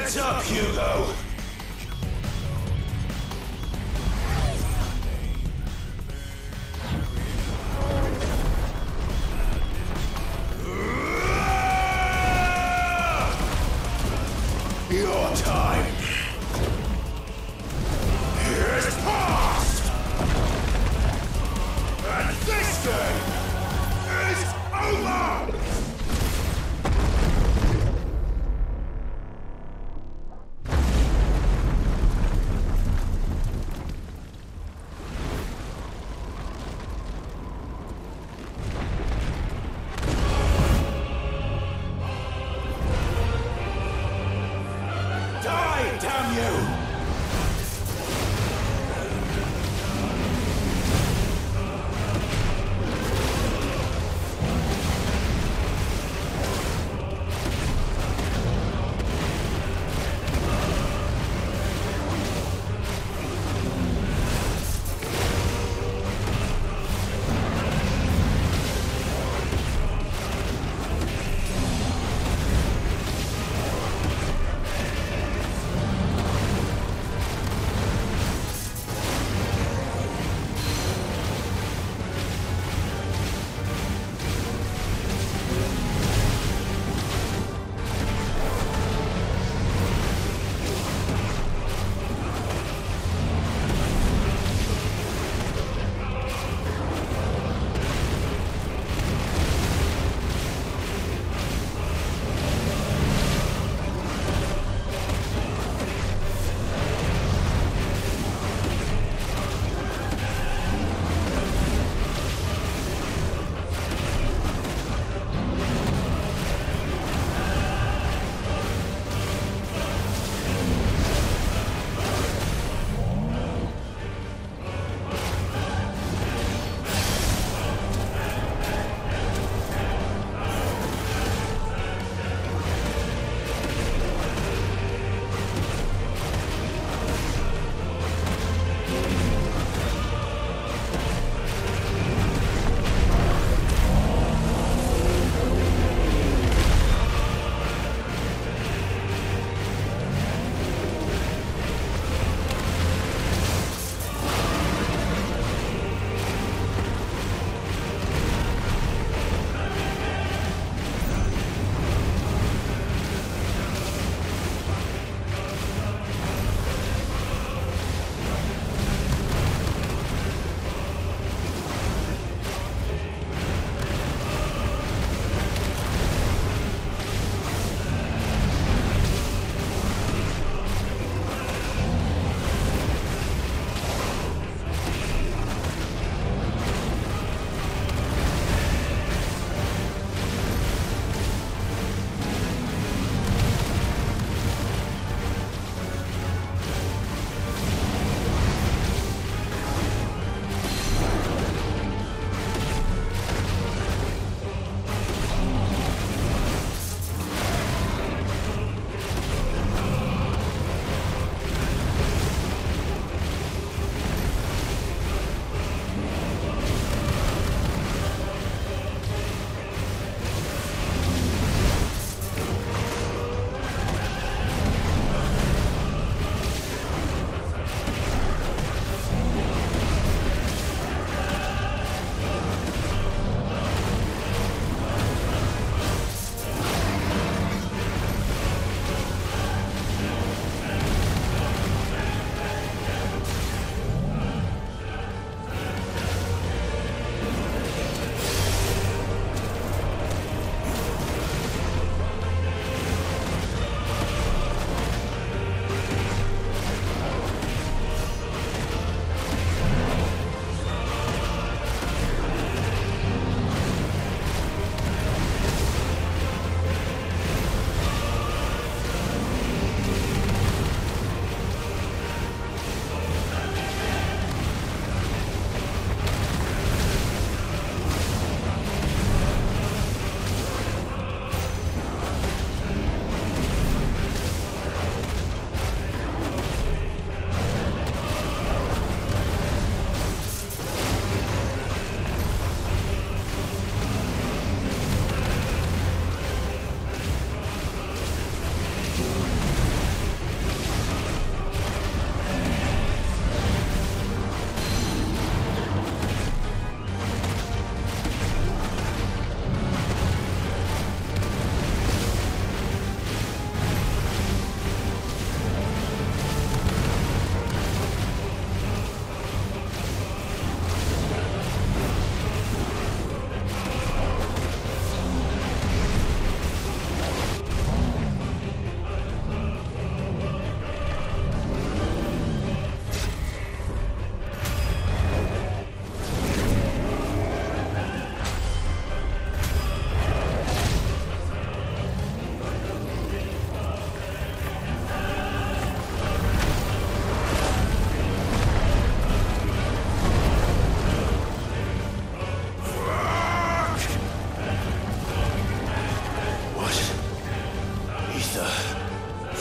Heads up, Hugo! Your time is past! And this game is over! Die, damn you!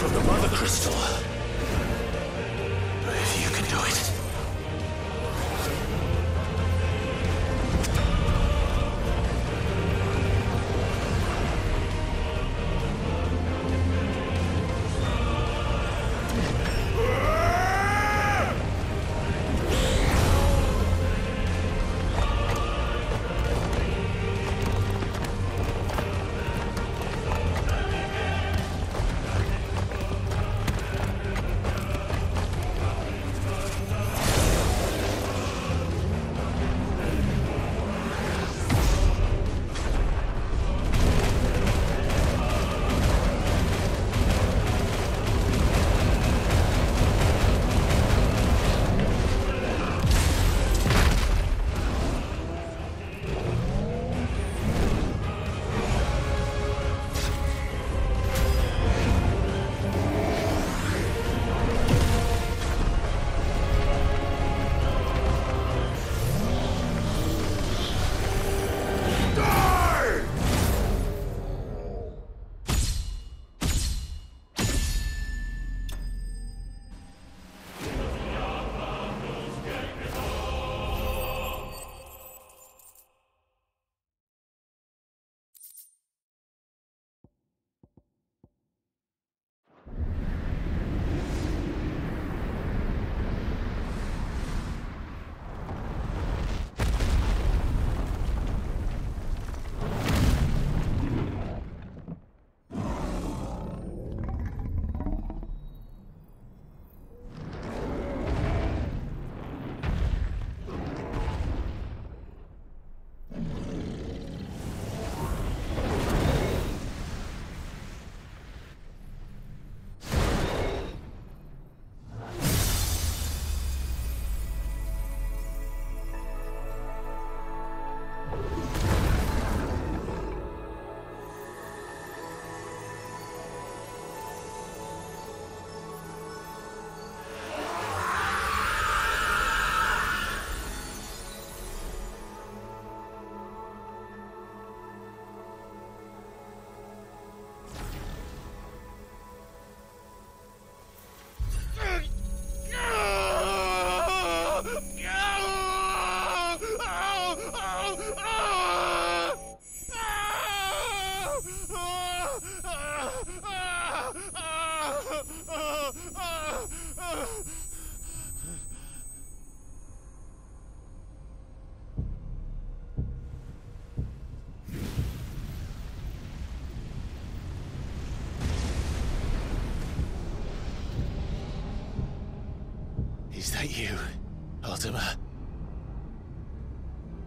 from the Mother Crystal. If you can do it. Is that you, Ultima?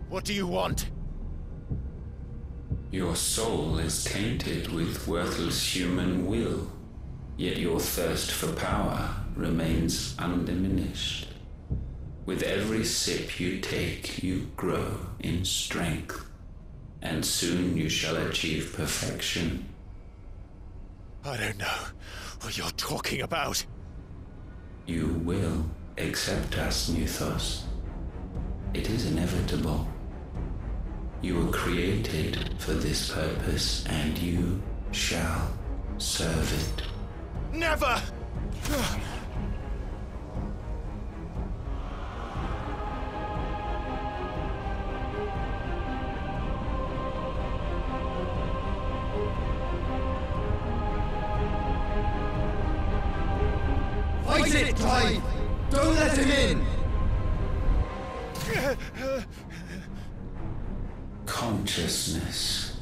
What do you want? Your soul is tainted with worthless human will, yet your thirst for power remains undiminished. With every sip you take, you grow in strength, and soon you shall achieve perfection. I don't know what you're talking about. You will accept us, Muthos. It is inevitable. You were created for this purpose, and you shall serve it. Never! Fight it, Clive! Don't let him in! Consciousness.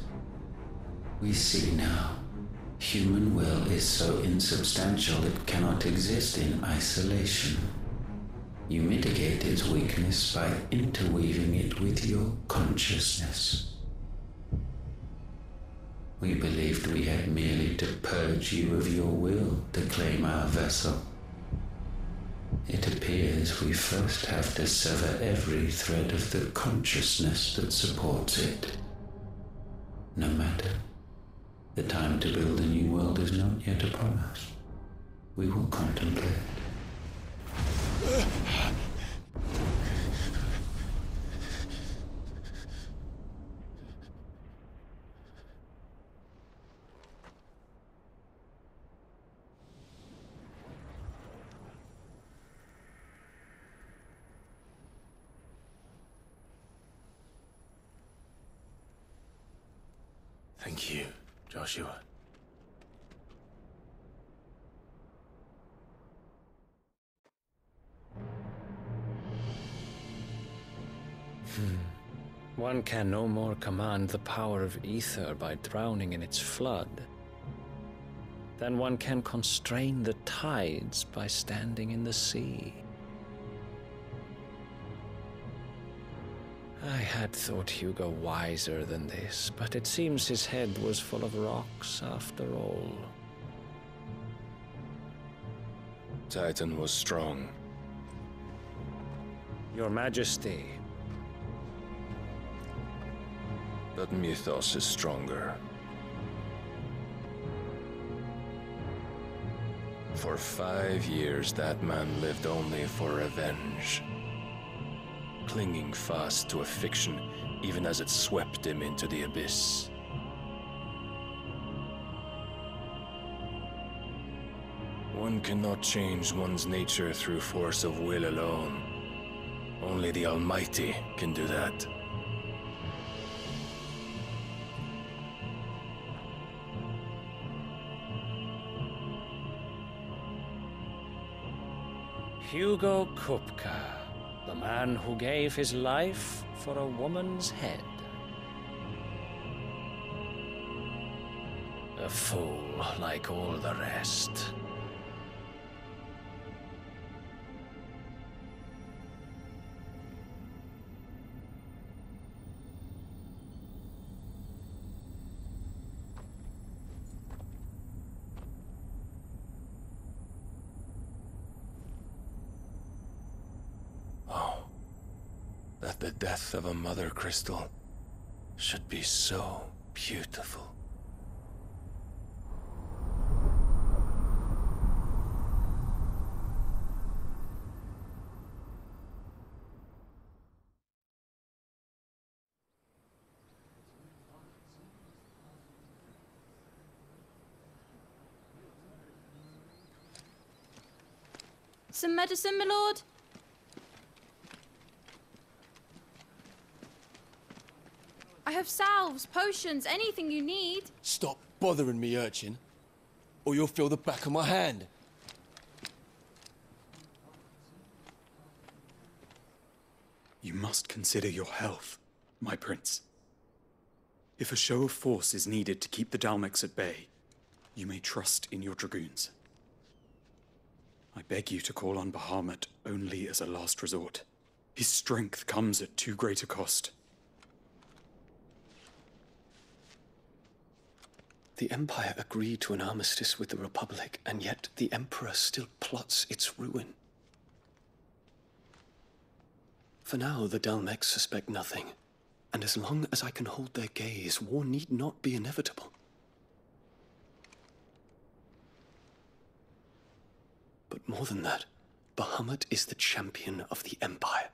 We see now. Human will is so insubstantial it cannot exist in isolation. You mitigate its weakness by interweaving it with your consciousness. We believed we had merely to purge you of your will to claim our vessel. It appears we first have to sever every thread of the consciousness that supports it. No matter. The time to build a new world is not yet upon us. We will contemplate. Thank you, Joshua. One can no more command the power of ether by drowning in its flood than one can constrain the tides by standing in the sea. I had thought Hugo wiser than this, but it seems his head was full of rocks after all. Titan was strong. Your Majesty. But Mythos is stronger. For 5 years, that man lived only for revenge. Clinging fast to a fiction, even as it swept him into the abyss. One cannot change one's nature through force of will alone. Only the Almighty can do that. Hugo Kupka, the man who gave his life for a woman's head. A fool like all the rest. That the death of a mother crystal should be so beautiful. Some medicine, my lord? I have salves, potions, anything you need. Stop bothering me, urchin, or you'll feel the back of my hand. You must consider your health, my prince. If a show of force is needed to keep the Dalmex at bay, you may trust in your dragoons. I beg you to call on Bahamut only as a last resort. His strength comes at too great a cost. The Empire agreed to an armistice with the Republic, and yet the Emperor still plots its ruin. For now, the Dalmex suspect nothing, and as long as I can hold their gaze, war need not be inevitable. But more than that, Bahamut is the champion of the Empire.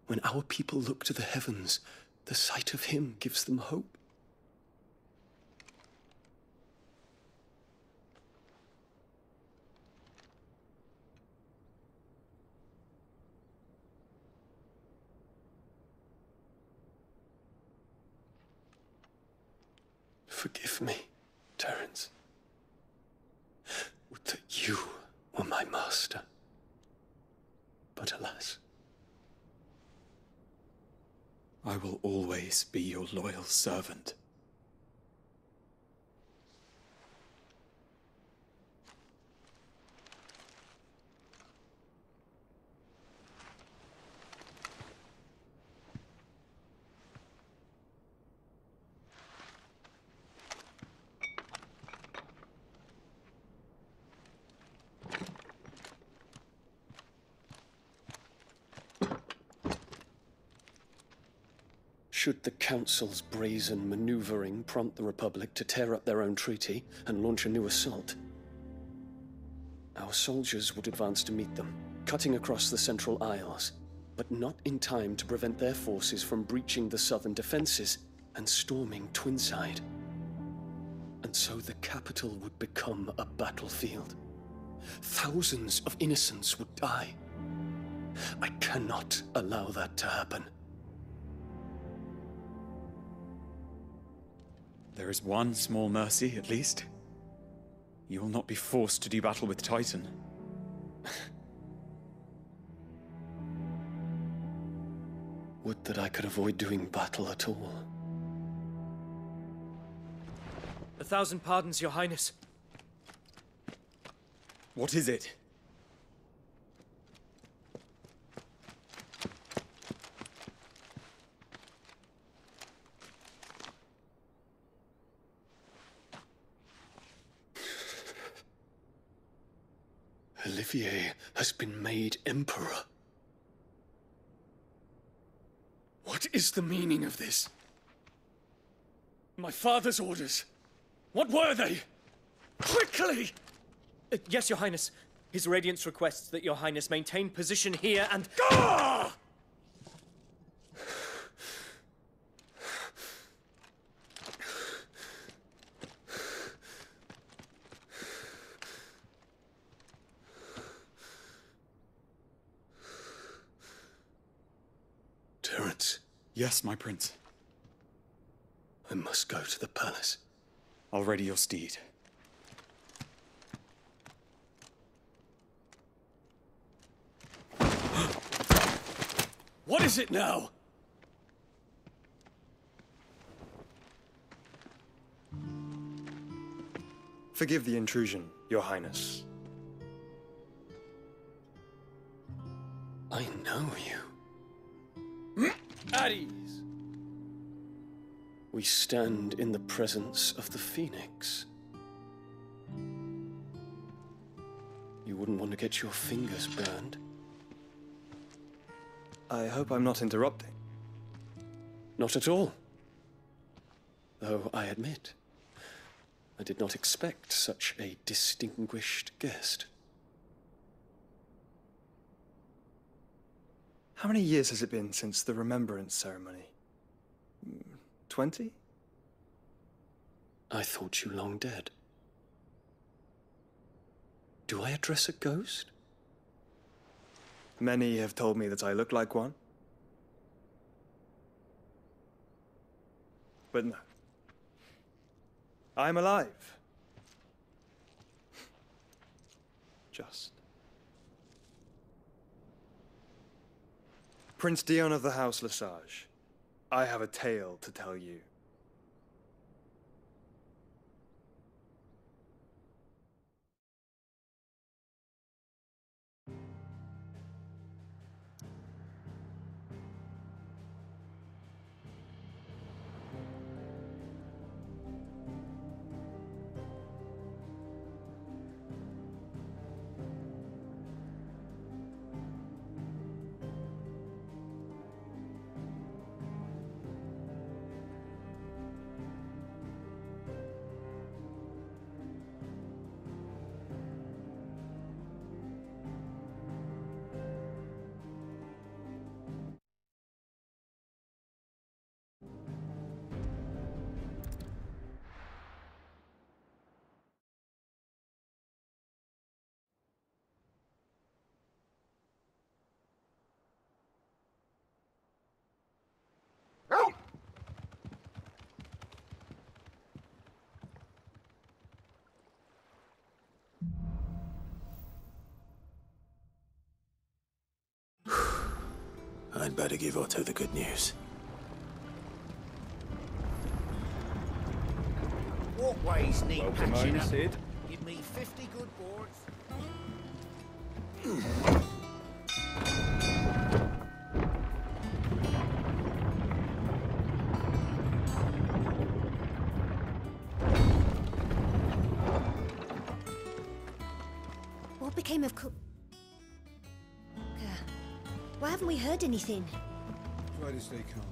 When our people look to the heavens, the sight of him gives them hope. Forgive me, Terence. Would that you were my master. But alas. I will always be your loyal servant. Should the Council's brazen maneuvering prompt the Republic to tear up their own treaty and launch a new assault, our soldiers would advance to meet them, cutting across the Central Isles, but not in time to prevent their forces from breaching the southern defenses and storming Twinside. And so the capital would become a battlefield. Thousands of innocents would die. I cannot allow that to happen. There is one small mercy, at least. You will not be forced to do battle with Titan. Would that I could avoid doing battle at all. 1,000 pardons, Your Highness. What is it? Olivier has been made Emperor. What is the meaning of this? My father's orders. What were they? Quickly! Yes, Your Highness. His Radiance requests that Your Highness maintain position here and... Ah! Terence. Yes, my prince. I must go to the palace. I'll ready your steed. What is it now? Forgive the intrusion, Your Highness. I know you. At ease. We stand in the presence of the Phoenix. You wouldn't want to get your fingers burned. I hope I'm not interrupting. Not at all. Though I admit, I did not expect such a distinguished guest. How many years has it been since the Remembrance ceremony? 20? I thought you long dead. Do I address a ghost? Many have told me that I look like one. But no. I'm alive. Just. Prince Dion of the House Lesage, I have a tale to tell you. I'd better give Otto the good news. Walkways need patching up. Sid. Give me 50 good boards. What became of Why haven't we heard anything? Try to stay calm.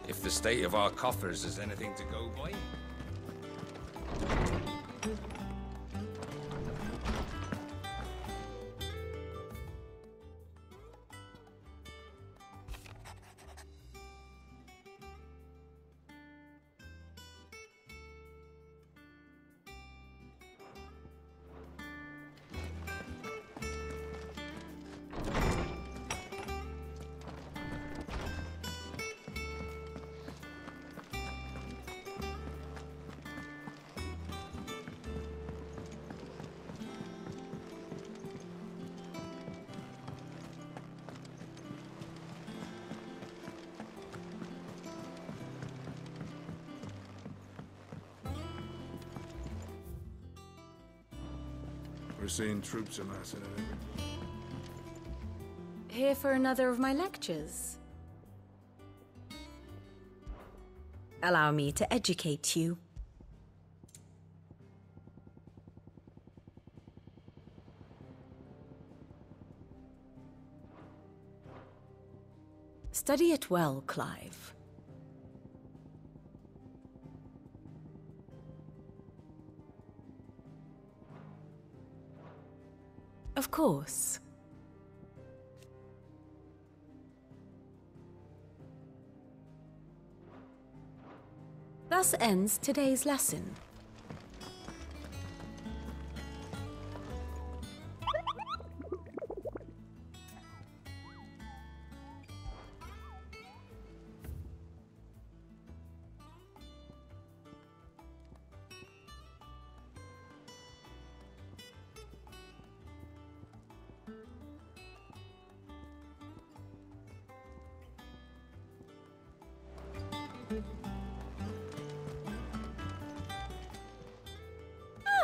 If the state of our coffers is anything to go by. We're seeing troops amassing and everything. Here for another of my lectures? Allow me to educate you. Study it well, Clive. Of course. Thus ends today's lesson.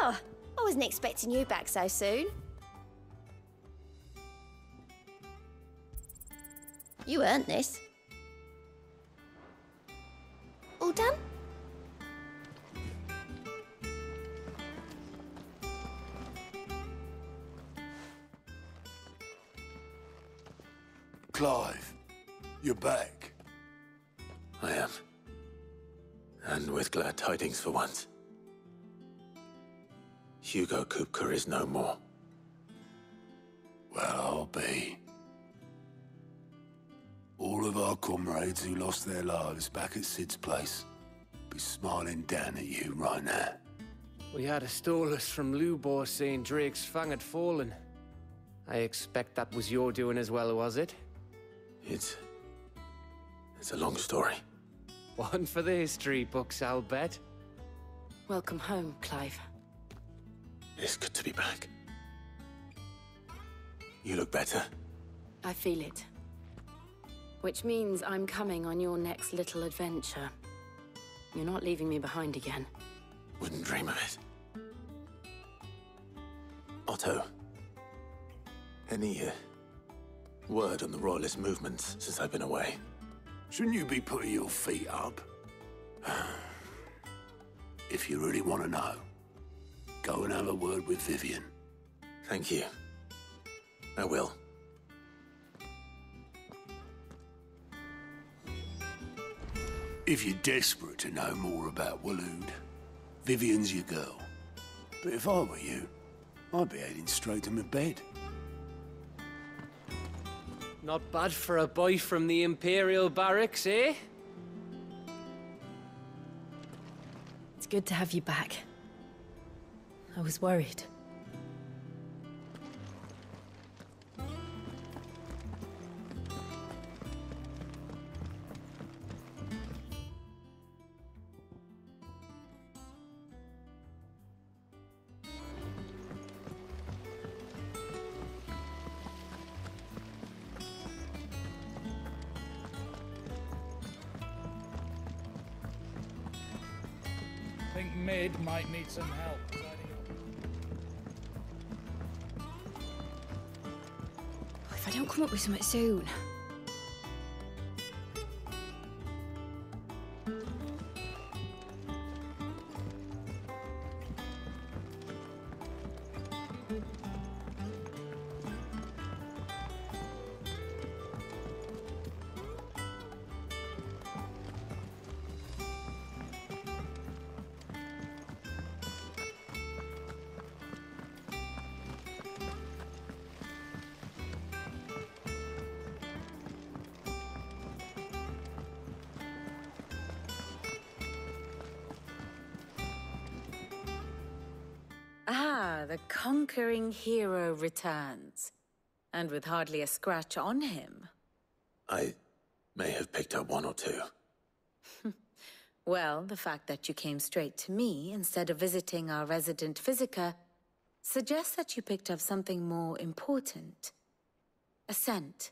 Oh, I wasn't expecting you back so soon. You earned this. All done? Clive, you're back. I am. And with glad tidings for once. Hugo Kupka is no more. Well, I'll be. All of our comrades who lost their lives back at Sid's place be smiling down at you right now. We had a stolus from Lubor saying Drake's fang had fallen. I expect that was your doing as well, was it? It's a long story. One for the history books, I'll bet. Welcome home, Clive. It's good to be back. You look better. I feel it. Which means I'm coming on your next little adventure. You're not leaving me behind again. Wouldn't dream of it. Otto, any word on the Royalist movements since I've been away? Shouldn't you be putting your feet up? If you really want to know, go and have a word with Vivian. Thank you. I will. If you're desperate to know more about Waloed, Vivian's your girl. But if I were you, I'd be heading straight to my bed. Not bad for a boy from the Imperial Barracks, eh? It's good to have you back. I was worried. I think Mid might need some help. If I don't come up with something soon. Ah, the conquering hero returns. And with hardly a scratch on him. I may have picked up one or two. Well, the fact that you came straight to me instead of visiting our resident physiker suggests that you picked up something more important. A scent.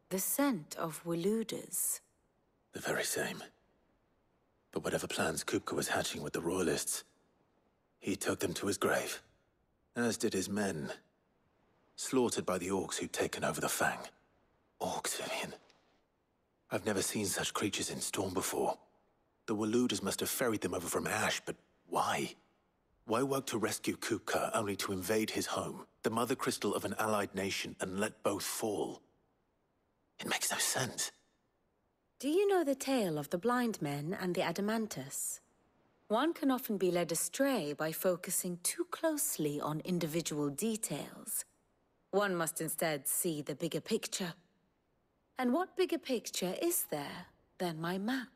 The scent of Waloeders. The very same. But whatever plans Kupka was hatching with the Royalists, he took them to his grave. As did his men. Slaughtered by the orcs who'd taken over the Fang. Orcs, Vivian. I've never seen such creatures in Storm before. The Waluders must have ferried them over from Ash, but why? Why work to rescue Kupka only to invade his home, the mother crystal of an allied nation, and let both fall? It makes no sense. Do you know the tale of the blind men and the Adamantus? One can often be led astray by focusing too closely on individual details. One must instead see the bigger picture. And what bigger picture is there than my map?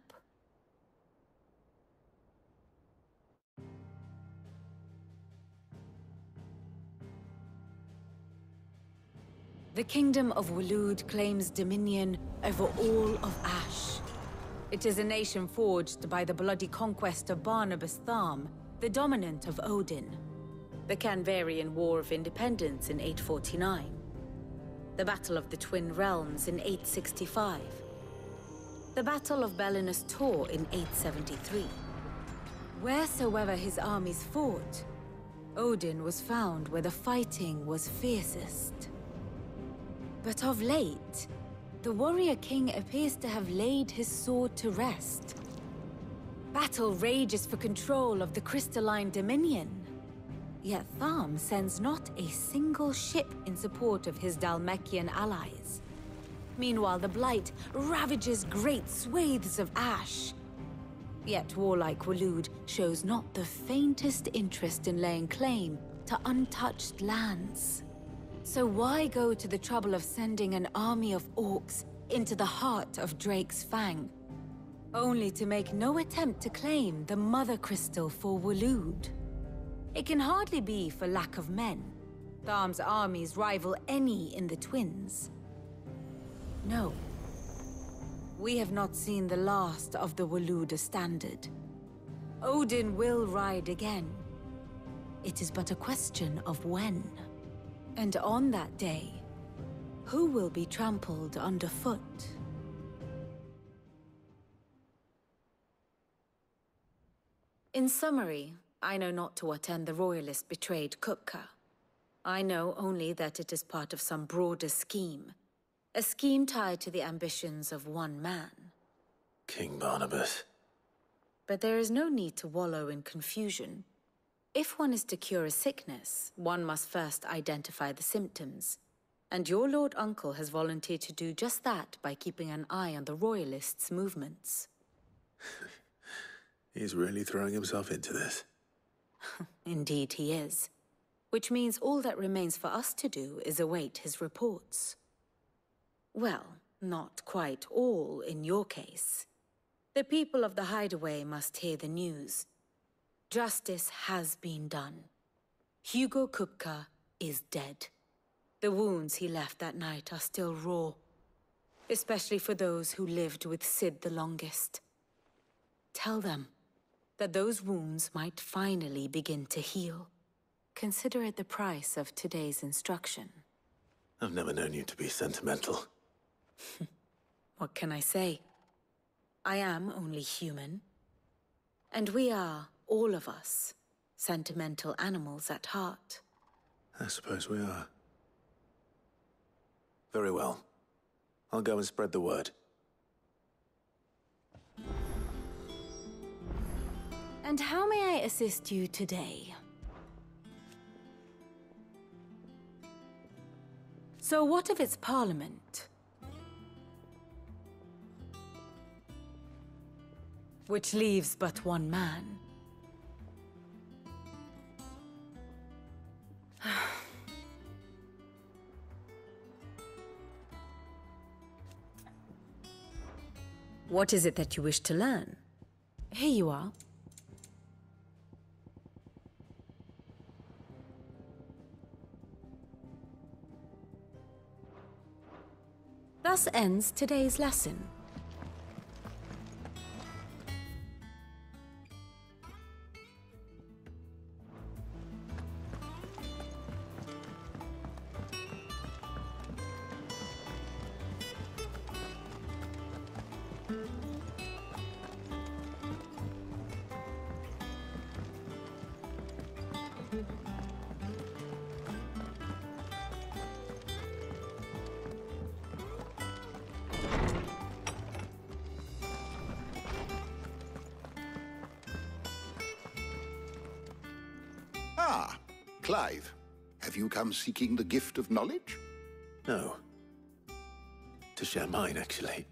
The Kingdom of Waloed claims dominion over all of Ash. It is a nation forged by the bloody conquest of Barnabas Tharm, the dominant of Odin. The Canvarian War of Independence in 849. The Battle of the Twin Realms in 865. The Battle of Belinus Tor in 873. Wheresoever his armies fought, Odin was found where the fighting was fiercest. But of late, the warrior king appears to have laid his sword to rest. Battle rages for control of the crystalline dominion. Yet Tharm sends not a single ship in support of his Dhalmekian allies. Meanwhile, the Blight ravages great swathes of Ash. Yet warlike Waloed shows not the faintest interest in laying claim to untouched lands. So why go to the trouble of sending an army of orcs into the heart of Drake's Fang, only to make no attempt to claim the Mother Crystal for Waloed? It can hardly be for lack of men. Tharm's armies rival any in the Twins. No. We have not seen the last of the Waloed standard. Odin will ride again. It is but a question of when. And on that day, who will be trampled underfoot? In summary, I know not to what end the Royalists betrayed Kupka. I know only that it is part of some broader scheme. A scheme tied to the ambitions of one man. King Barnabas. But there is no need to wallow in confusion. If one is to cure a sickness, one must first identify the symptoms. And your Lord Uncle has volunteered to do just that by keeping an eye on the Royalists' movements. He's really throwing himself into this. Indeed he is. Which means all that remains for us to do is await his reports. Well, not quite all in your case. The people of the Hideaway must hear the news. Justice has been done. Hugo Kupka is dead. The wounds he left that night are still raw, especially for those who lived with Sid the longest. Tell them that those wounds might finally begin to heal. Consider it the price of today's instruction. I've never known you to be sentimental. What can I say? I am only human. And we are, all of us, sentimental animals at heart. I suppose we are. Very well. I'll go and spread the word. And how may I assist you today? So what of its parliament? Which leaves but one man. What is it that you wish to learn? Here you are. Thus ends today's lesson. Clive, have you come seeking the gift of knowledge? No. To share mine, actually.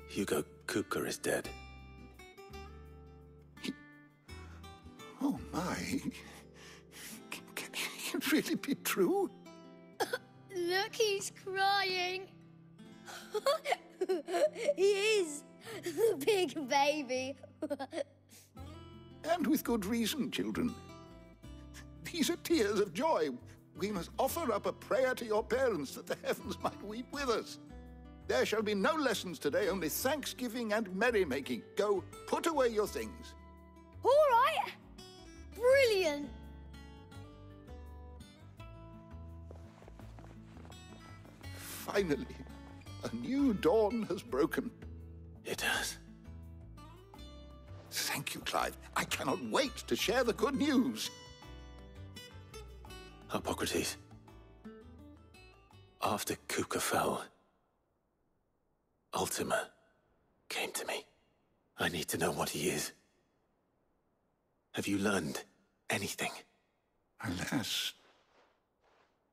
Hugo Kupka is dead. Oh my. Can it really be true? Look, he's crying. He is. The big baby. And with good reason, children. These are tears of joy. We must offer up a prayer to your parents that the heavens might weep with us. There shall be no lessons today, only thanksgiving and merrymaking. Go, put away your things. All right. Brilliant. Finally, a new dawn has broken. It has. Thank you, Clive. I cannot wait to share the good news. Hippocrates. After Kupka fell, Ultima came to me. I need to know what he is. Have you learned anything? Alas,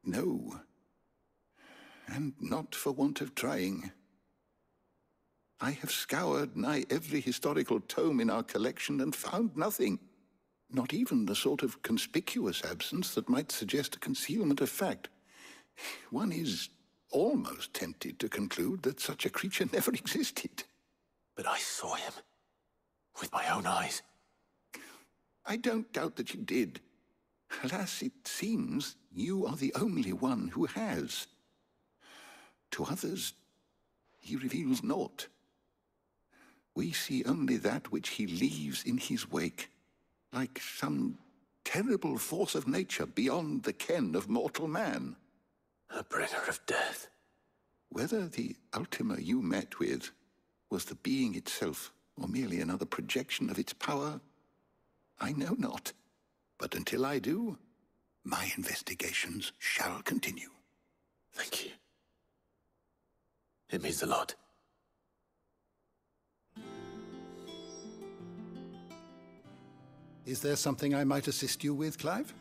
no. And not for want of trying. I have scoured nigh every historical tome in our collection and found nothing. Not even the sort of conspicuous absence that might suggest a concealment of fact. One is almost tempted to conclude that such a creature never existed. But I saw him. With my own eyes. I don't doubt that you did. Alas, it seems you are the only one who has. To others, he reveals naught. We see only that which he leaves in his wake, like some terrible force of nature beyond the ken of mortal man. A bringer of death. Whether the Ultima you met with was the being itself, or merely another projection of its power, I know not. But until I do, my investigations shall continue. Thank you. It means a lot. Is there something I might assist you with, Clive?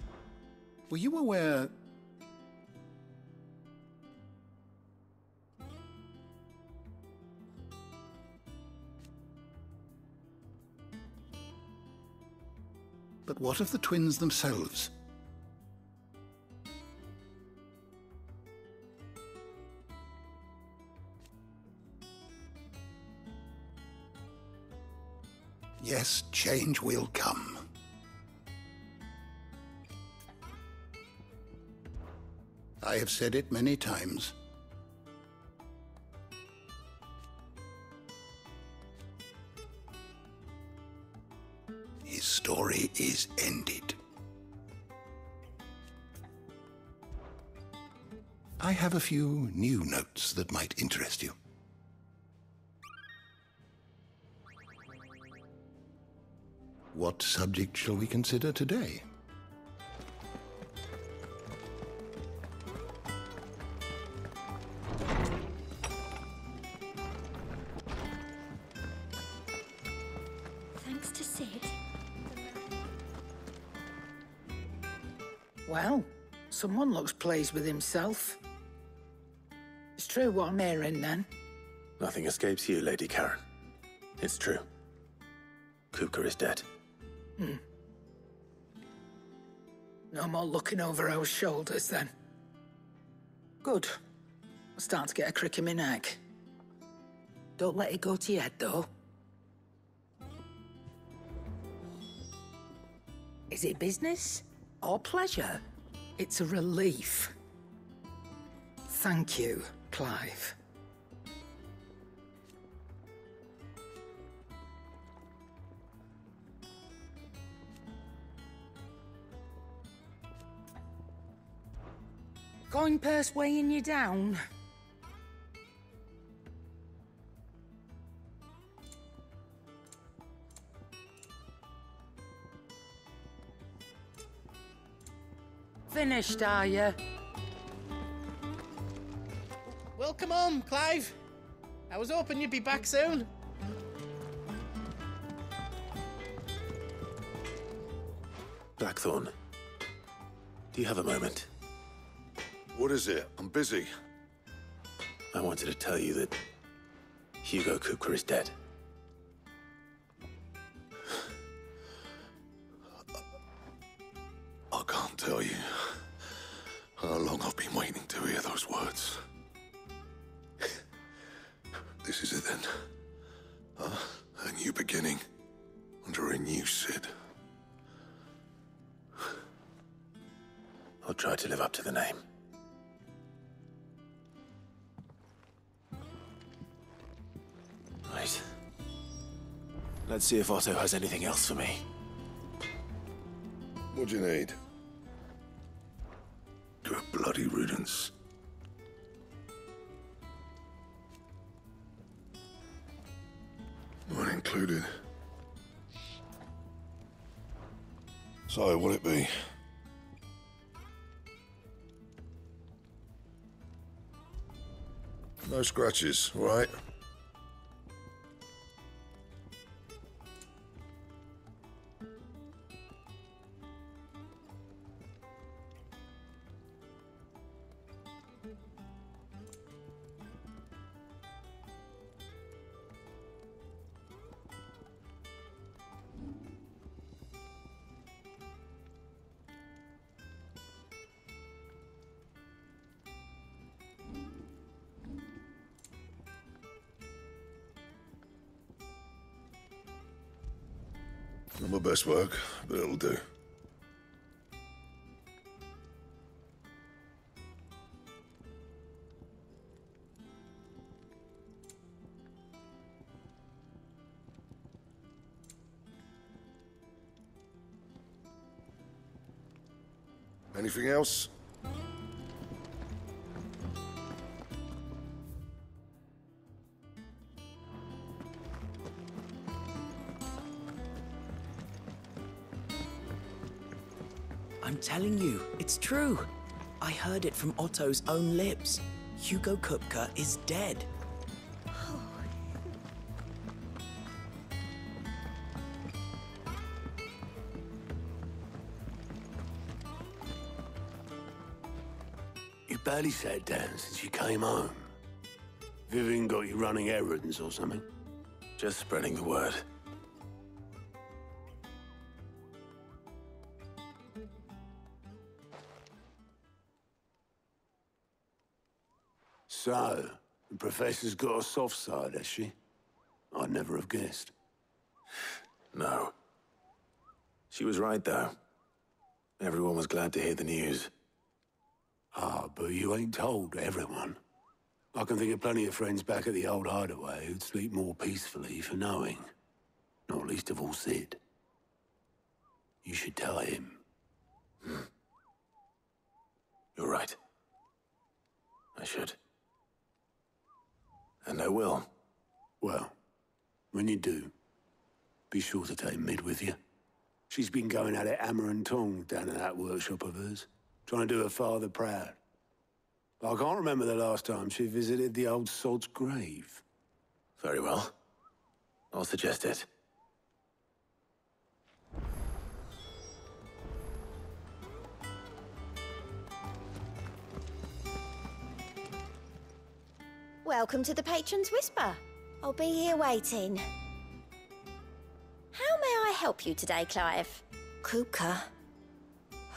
Were you aware... But what of the twins themselves? Yes, change will come. I have said it many times. His story is ended. I have a few new notes that might interest you. What subject shall we consider today? Thanks to Sid. Well, someone looks pleased with himself. It's true what I'm hearing, then. Nothing escapes you, Lady Karen. It's true. Kupka is dead. No more looking over our shoulders, then. Good. I'm starting to get a crick in my neck. Don't let it go to your head, though. Is it business or pleasure? It's a relief. Thank you, Clive. Coin purse weighing you down? Finished, are you? Welcome home, Clive. I was hoping you'd be back soon. Blackthorn. Do you have a moment? What is it? I'm busy. I wanted to tell you that Hugo Kupka is dead. I can't tell you how long I've been waiting to hear those words. This is it then. A new beginning under a new Sid. I'll try to live up to the name. Right. Let's see if Otto has anything else for me. What do you need? Good bloody riddance. Mine included. So, what'll it be? No scratches, all right? Not my best work, but it'll do. Anything else? I'm telling you, it's true. I heard it from Otto's own lips. Hugo Kupka is dead. You barely sat down since you came home. Vivian got you running errands or something? Just spreading the word. So, the Professor's got a soft side, has she? I'd never have guessed. No. She was right, though. Everyone was glad to hear the news. Ah, but you ain't told everyone. I can think of plenty of friends back at the old hideaway who'd sleep more peacefully for knowing. Not least of all Sid. You should tell him. You're right. I should. And I will. Well, when you do, be sure to take Mid with you. She's been going at it hammer and tong down at that workshop of hers, trying to do her father proud. I can't remember the last time she visited the old sod's grave. Very well. I'll suggest it. Welcome to the Patron's Whisper. I'll be here waiting. How may I help you today, Clive? Kupka.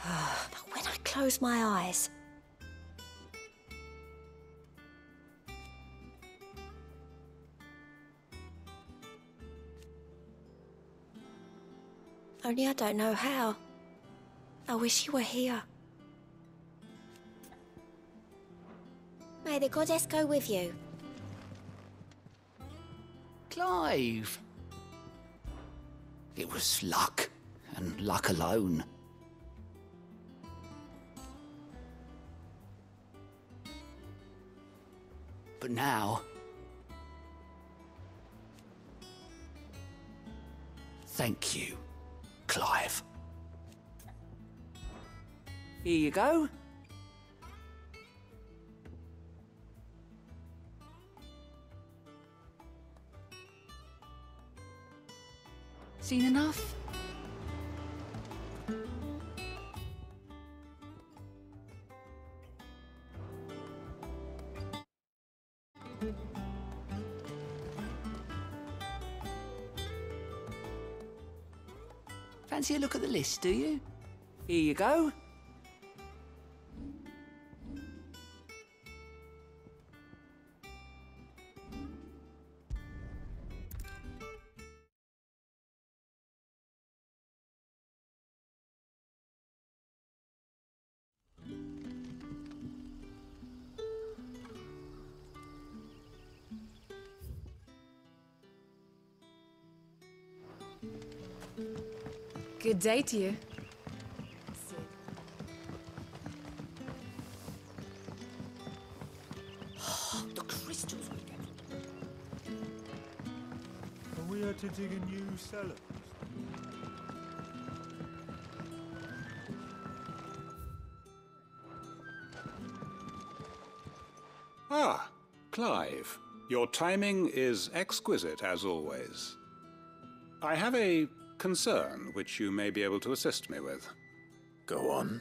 But when I close my eyes... Only I don't know how. I wish you were here. May the goddess go with you. Clive! It was luck, and luck alone. But now... Thank you, Clive. Here you go. Seen enough? Fancy a look at the list, do you? Here you go. Good day to you. The crystals we get. Are we had to dig a new cellar? Ah, Clive. Your timing is exquisite, as always. I have a concern which you may be able to assist me with. Go on.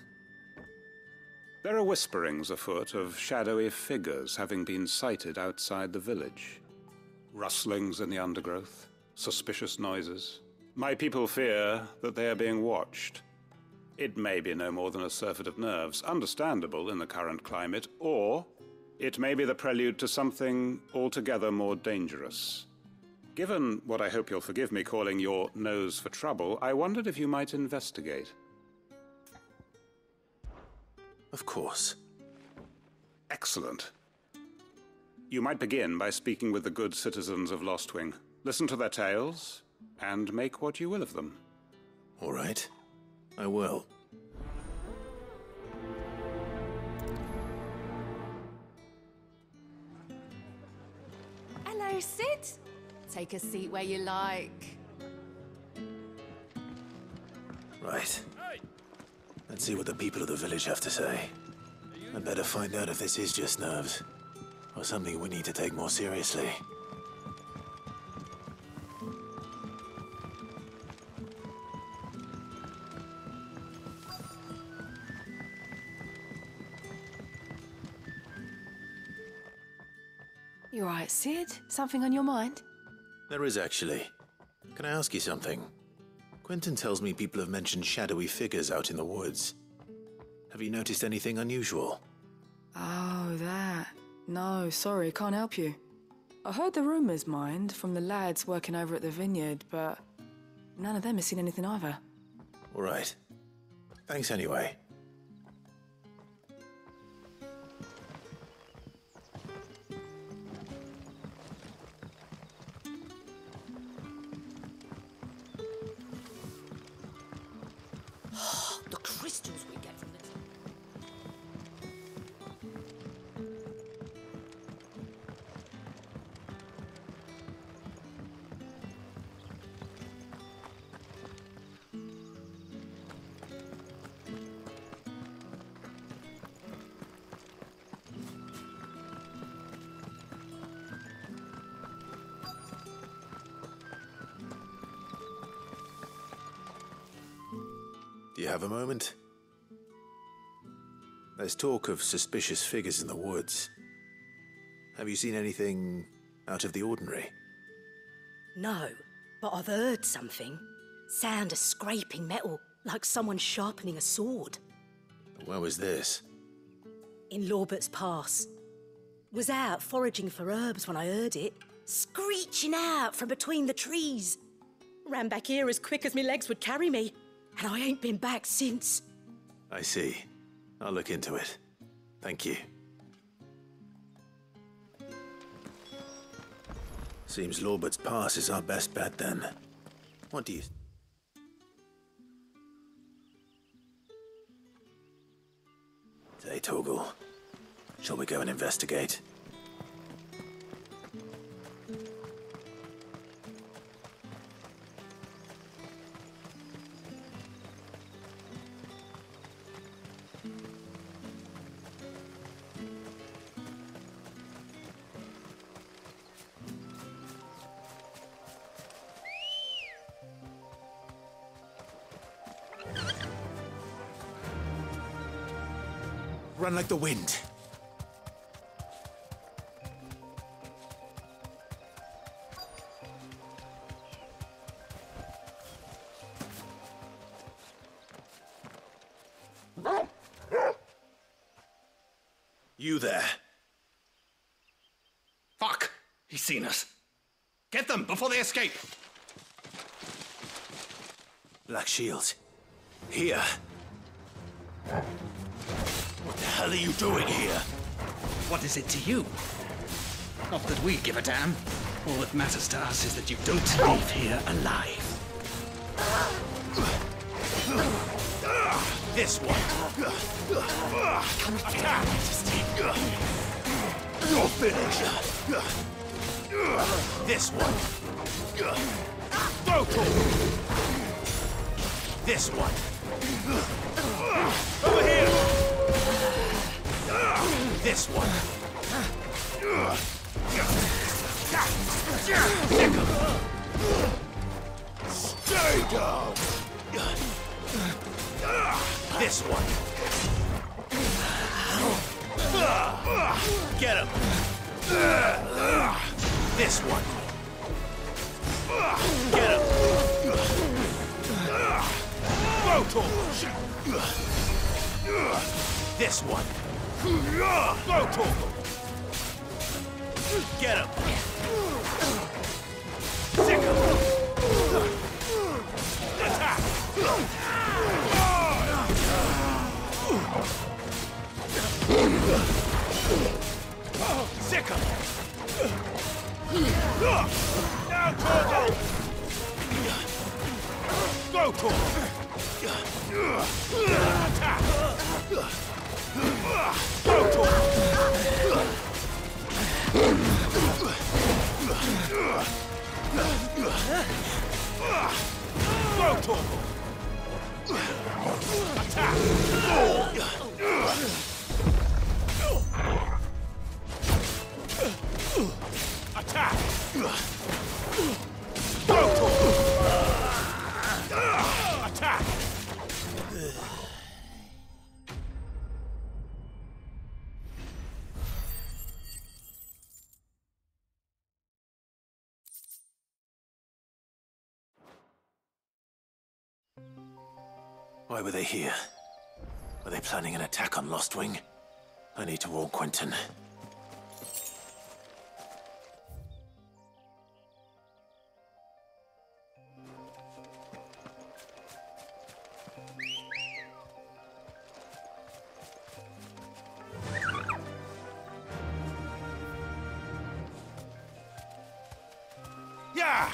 There are whisperings afoot of shadowy figures having been sighted outside the village. Rustlings in the undergrowth, suspicious noises. My people fear that they are being watched. It may be no more than a surfeit of nerves, understandable in the current climate, or it may be the prelude to something altogether more dangerous. Given what I hope you'll forgive me calling your nose for trouble, I wondered if you might investigate. Of course. Excellent. You might begin by speaking with the good citizens of Lostwing. Listen to their tales, and make what you will of them. All right. I will. Hello, Sid. Take a seat where you like. Right. Let's see what the people of the village have to say. I'd better find out if this is just nerves, or something we need to take more seriously. You all right, Sid? Something on your mind? There is, actually. Can I ask you something? Quentin tells me people have mentioned shadowy figures out in the woods. Have you noticed anything unusual? Oh, that. No, sorry, can't help you. I heard the rumours, mind, from the lads working over at the vineyard, but none of them has seen anything either. All right. Thanks anyway. The crystals we get from the... Do you have a moment? There's talk of suspicious figures in the woods. Have you seen anything out of the ordinary? No, but I've heard something. Sound of scraping metal, like someone sharpening a sword. Where was this? In Lorbert's Pass. Was out foraging for herbs when I heard it, screeching out from between the trees. Ran back here as quick as my legs would carry me, and I ain't been back since. I see. I'll look into it. Thank you. Seems Lorbert's Pass is our best bet then. What do you... Say, Torgal, shall we go and investigate? Run like the wind. You there. Fuck! He's seen us. Get them before they escape! Black Shields. Here. What the hell are you doing here? What is it to you? Not that we give a damn. All that matters to us is that you don't leave here alive. This one. Attack! You're finished. This one. Go to. This one. Over here. This one. Stay down. This one. Get him. This one. Get him. Go to. This one. Go to. Get him. Sick him. Attack. Sick him. Now Torgo. Go to him. Attack. Go to him. Go to him. Attack. Attack. Go to him. Attack. Why were they here? Were they planning an attack on Lostwing? I need to warn Quentin. Yeah!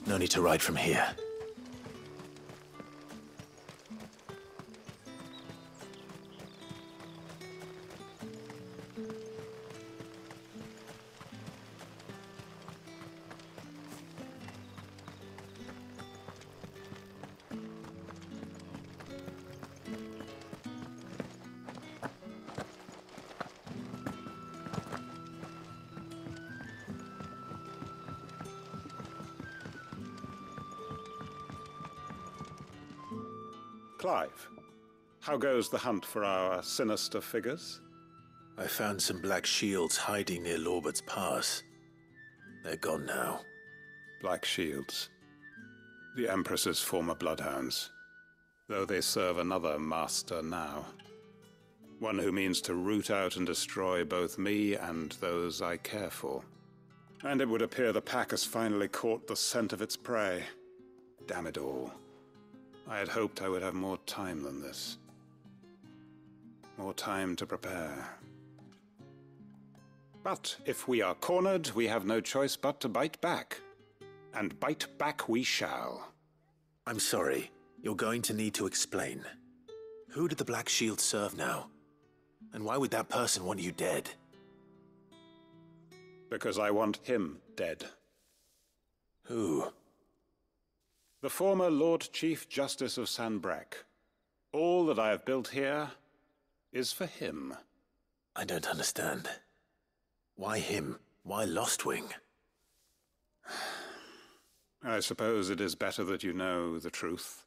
No need to ride from here. Clive, how goes the hunt for our sinister figures? I found some black shields hiding near Lorbert's Pass. They're gone now. Black shields. The Empress's former bloodhounds. Though they serve another master now. One who means to root out and destroy both me and those I care for. And it would appear the pack has finally caught the scent of its prey. Damn it all. I had hoped I would have more time than this. More time to prepare. But if we are cornered, we have no choice but to bite back. And bite back we shall. I'm sorry. You're going to need to explain. Who did the Black Shield serve now? And why would that person want you dead? Because I want him dead. Who? The former Lord Chief Justice of Sanbreque. All that I have built here is for him. I don't understand. Why him? Why Lostwing? I suppose it is better that you know the truth.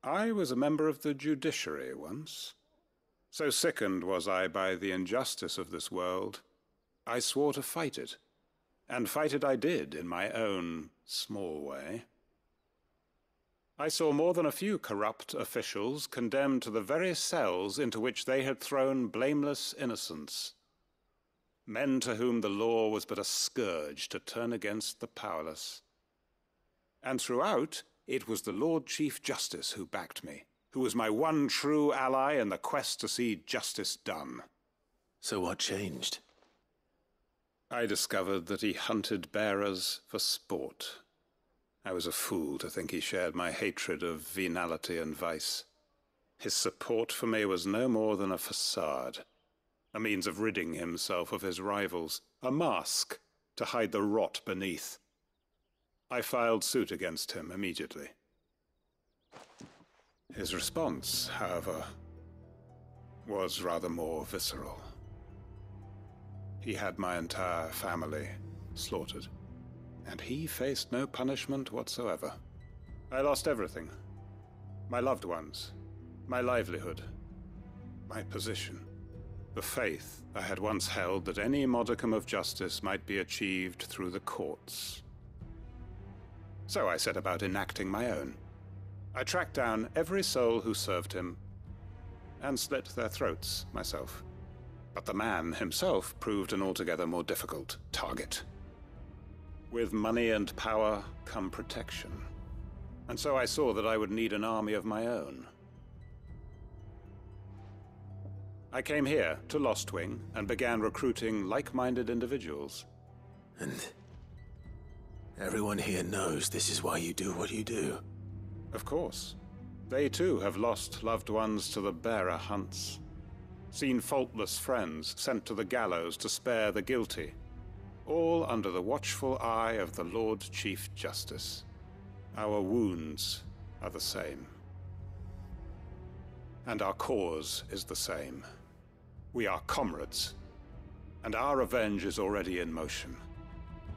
I was a member of the judiciary once. So sickened was I by the injustice of this world, I swore to fight it. And fight it I did, in my own small way. I saw more than a few corrupt officials condemned to the very cells into which they had thrown blameless innocents. Men to whom the law was but a scourge to turn against the powerless. And throughout, it was the Lord Chief Justice who backed me, who was my one true ally in the quest to see justice done. So what changed? I discovered that he hunted bearers for sport. I was a fool to think he shared my hatred of venality and vice. His support for me was no more than a facade, a means of ridding himself of his rivals, a mask to hide the rot beneath. I filed suit against him immediately. His response, however, was rather more visceral. He had my entire family slaughtered, and he faced no punishment whatsoever. I lost everything. My loved ones, my livelihood, my position, the faith I had once held that any modicum of justice might be achieved through the courts. So I set about enacting my own. I tracked down every soul who served him, and slit their throats myself. But the man himself proved an altogether more difficult target. With money and power come protection. And so I saw that I would need an army of my own. I came here to Lostwing and began recruiting like-minded individuals. And everyone here knows this is why you do what you do. Of course. They too have lost loved ones to the bearer hunts. Seen faultless friends sent to the gallows to spare the guilty, all under the watchful eye of the Lord Chief Justice. Our wounds are the same. And our cause is the same. We are comrades, and our revenge is already in motion.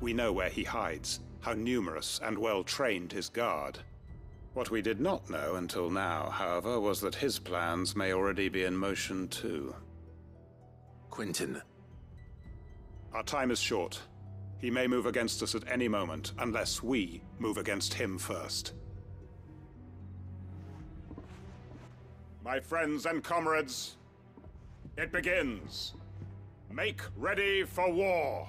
We know where he hides, how numerous and well-trained his guard. What we did not know until now, however, was that his plans may already be in motion too. Quentin. Our time is short. He may move against us at any moment, unless we move against him first. My friends and comrades, it begins. Make ready for war!